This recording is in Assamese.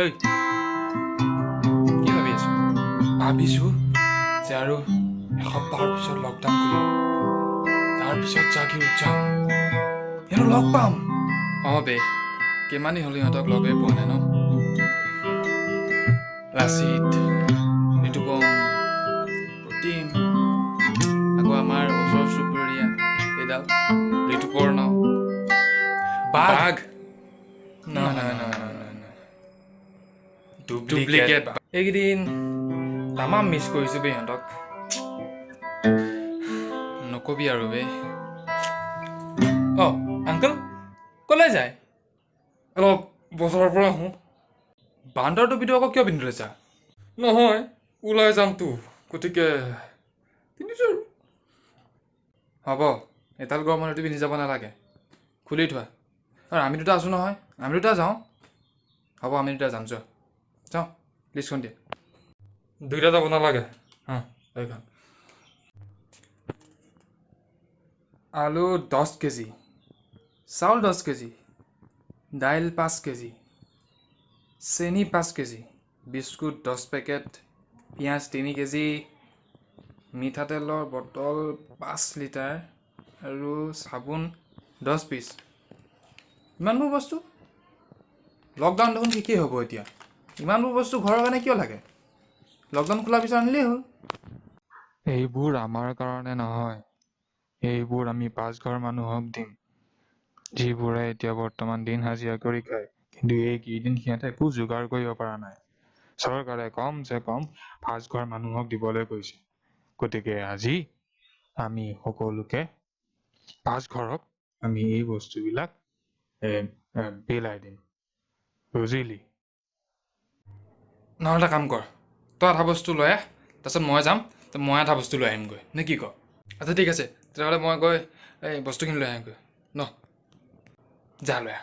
এই কি ভাবি আছো? ভাবিছো যে আৰু এসপ্তাহৰ পিছত লকডাউন খুলিব, তাৰপিছত জাগি উঠাম সিহঁতক লগ পাম। বে কিমানি হ'ল সিহঁতক লগেই পোৱা নাই ন। লাচিত, ঋতুপম, প্ৰতিম, আকৌ আমাৰ ওচৰ চুবুৰীয়া এইডাল ঋতুপৰ্ণ, বাঘ। নহয় ডুপ্লিকেট। এইকেইদিন তামাম মিছ কৰিছো বে সিহঁতক, নকবি আৰু বে। আংকল ক'লৈ যায়? অলপ বজাৰৰ পৰা আহোঁ। বান্দৰ টুপিটো আকৌ কিয় পিন্ধি লৈছা? নহয় ওলাই যামতো, গতিকে পিন্ধিছো আৰু। হ'ব, এডাল গৰমৰ টুপি পিন্ধি যাব নালাগে, খুলি থোৱা। আৰু আমি দুটা আছোঁ নহয়, আমি দুটা যাওঁ। হ'ব আমি দুটা যাম, যোৱা যাওঁ, লিষ্টখন দিয়া। দুইটা যাব নালাগে। এইখন আলু 10 কেজি, চাউল 10 কেজি, দাইল 5 কেজি, চেনি 5 কেজি, বিস্কুট 10 পেকেট, পিঁয়াজ 3 কেজি, মিঠাতেলৰ বটল 5 লিটাৰ আৰু চাবোন 10 পিচ। ইমানবোৰ বস্তু? লকডাউন দেখোন ঠিকেই হ'ব এতিয়া। ইমানবোৰ বস্তু ঘৰৰ কাৰণে কিয় লাগে? লকডাউন খোলাৰ পিছত আনিলেই হ'ল। এইবোৰ আমাৰ কাৰণে নহয়, এইবোৰ আমি 5 ঘৰ মানুহক দিম, যিবোৰে এতিয়া বৰ্তমান দিন হাজিৰা কৰি খায়, কিন্তু এইকেইদিন সিহঁতে একো যোগাৰ কৰিব পৰা নাই। চৰকাৰে কমচে কম 5 ঘৰ মানুহক দিবলৈ কৈছে, গতিকে আজি আমি সকলোকে 5 ঘৰক আমি এই বস্তুবিলাক বিলাই দিম, বুজিলি? নহ'লে এটা কাম কৰ, তই আধা বস্তু লৈ আহ, তাৰপিছত মই যাম, মই আধা বস্তু লৈ আহিমগৈ, নে কি ক? আচ্ছা ঠিক আছে, তেতিয়াহ'লে মই গৈ এই বস্তুখিনি লৈ আহিমগৈ ন, যা লৈ আহ।